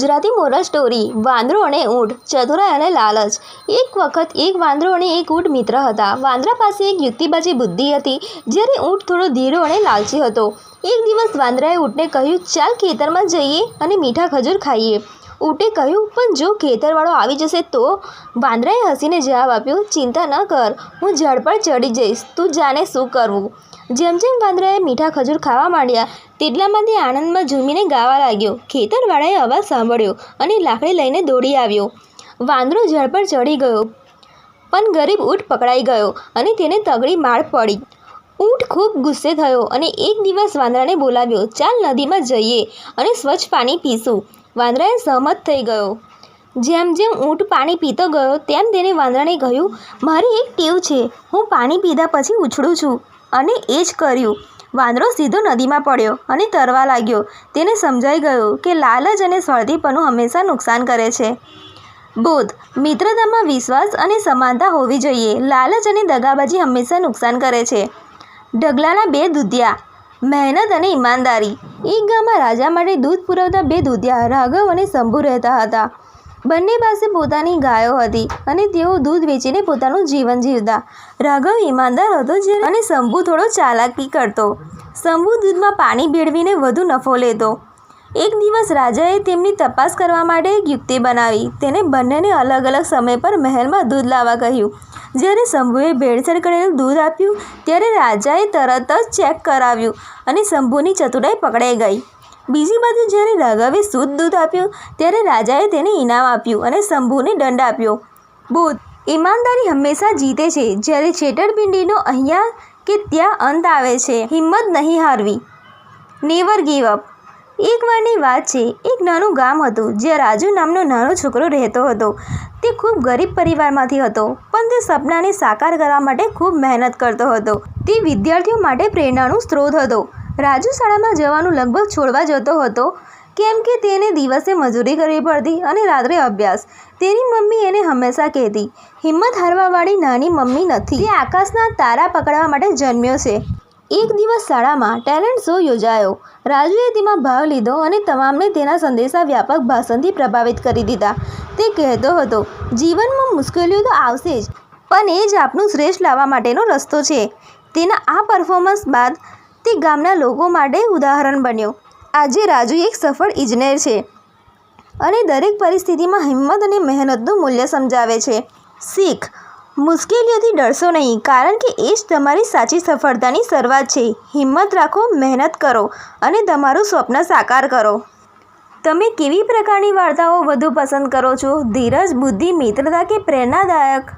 Gujarati moral story વાંદરો અને ઊંટ, ચતુરાઈ અને લાલચ। એક વખત એક વાંદરો અને એક ઊંટ મિત્ર હતા। વાંદરા પાસે એક યુક્તિબાજી બુદ્ધિ હતી, જ્યારે ઊંટ થોડો ધીરો અને લાલચી હતો। એક દિવસ વાંદરાએ ઊંટને કહ્યું, ચાલ ખેતરમાં જઈએ અને મીઠા ખજૂર ખાઈએ। ઊંટે કહ્યું, પણ જો ખેતરવાળો આવી જશે તો? વાંદરાએ હસીને જવાબ આપ્યો, ચિંતા ન કર, હું ઝાડ પર ચડી જઈશ, તું જાણે શું કરવું। જેમ જેમ વાંદરાએ મીઠા ખજૂર ખાવા માંડ્યા, તેટલામાં તે આનંદમાં ઝૂમીને ગાવા લાગ્યો। ખેતરવાળાએ અવાજ સાંભળ્યો અને લાકડી લઈને દોડી આવ્યો। વાંદરો ઝાડ પર ચડી ગયો, પણ ગરીબ ઊંટ પકડાઈ ગયો અને તેને તગડી માર પડી। ઊંટ ખૂબ ગુસ્સે થયો અને એક દિવસ વાંદરાને બોલાવ્યો, ચાલ નદીમાં જઈએ અને સ્વચ્છ પાણી પીશું। વાંદરાએ સહમત થઈ ગયો। જેમ જેમ ઊંટ પાણી પીતો ગયો, તેમ તેને વાંદરાને કહ્યું, મારી એક ટેવ છે, હું પાણી પીધા પછી ઉછળું છું, અને એ જ કર્યું। વાંદરો સીધો નદીમાં પડ્યો અને તરવા લાગ્યો। તેને સમજાઈ ગયું કે લાલચ અને સ્વાર્થીપણું હંમેશા નુકસાન કરે છે। બોધ: મિત્રતામાં વિશ્વાસ અને સમાનતા હોવી જોઈએ, લાલચ અને દગાબાજી હંમેશા નુકસાન કરે છે। ઢગલાના બે દૂધિયા: મહેનત અને ઈમાનદારી। એક ગામમાં રાજા માટે દૂધ પુરવતા બે દૂધિયા રાઘવ અને શંભુ રહેતા હતા। બંને પાસે પોતાની ગાયો હતી અને તેઓ દૂધ વેચીને પોતાનું જીવન જીવતા। રાઘવ ઈમાનદાર હતો અને શંભુ થોડો ચાલાકી કરતો। શંભુ દૂધમાં પાણી ભેળવીને વધુ નફો લેતો। એક દિવસ રાજાએ તેમની તપાસ કરવા માટે એક યુક્તિ બનાવી। તેને બંનેને અલગ અલગ સમય પર મહેલમાં દૂધ લાવવા કહ્યું। જ્યારે શંભુએ ભેળસેળ કરેલું દૂધ આપ્યું, ત્યારે રાજાએ તરત જ ચેક કરાવ્યું અને શંભુની ચતુરાઈ પકડાઈ ગઈ। બીજી બાજુ જ્યારે રાઘવે શુદ્ધ દૂધ આપ્યું, ત્યારે રાજાએ તેને ઇનામ આપ્યું અને શંભુને દંડ આપ્યો। બોધ: ઈમાનદારી હંમેશા જીતે છે, જ્યારે છેતરપિંડીનો અહીંયા કે ત્યાં અંત આવે છે। હિંમત નહીં હારવી। Never give up. એકવારની વાત છે, એક નાનું ગામ હતું જ્યાં રાજુ નામનો નાનો છોકરો રહેતો હતો। તે ખૂબ ગરીબ પરિવારમાંથી હતો, પણ તે સપનાને સાકાર કરવા માટે ખૂબ મહેનત કરતો હતો। તે વિદ્યાર્થીઓ માટે પ્રેરણાનો સ્ત્રોત હતો। રાજુ શાળામાં જવાનું લગભગ છોડવા જતો હતો, કેમ કે તેને દિવસે મજૂરી કરવી પડતી અને રાત્રે અભ્યાસ। તેની મમ્મી એને હંમેશા કહેતી, હિંમત હારવાવાળી નાની મમ્મી નથી, તે આકાશના તારા પકડવા માટે જન્મ્યો છે। એક દિવસ શાળામાં ટેલેન્ટ શો યોજાયો। રાજુએ તેમાં ભાગ લીધો અને તમામને તેના સંદેશા વ્યાપક ભાષણથી પ્રભાવિત કરી દીધા। તે કહેતો હતો, જીવનમાં મુશ્કેલીઓ તો આવશે જ, પણ એ જ આપણું શ્રેષ્ઠ લાવવા માટેનો રસ્તો છે। તેના આ પરફોર્મન્સ બાદ તે ગામના લોકો માટે ઉદાહરણ બન્યો। આજે રાજુ એક સફળ ઇજનેર છે અને દરેક પરિસ્થિતિમાં હિંમત અને મહેનતનું મૂલ્ય સમજાવે છે। શીખ: મુશ્કેલીઓથી ડરશો નહીં, કારણ કે એ જ તમારી સાચી સફળતાની શરૂઆત છે। હિંમત રાખો, મહેનત કરો અને તમારું સ્વપ્ન સાકાર કરો। તમે કેવી પ્રકારની વાર્તાઓ વધુ પસંદ કરો છો? ધીરજ, બુદ્ધિ, મિત્રતા કે પ્રેરણાદાયક?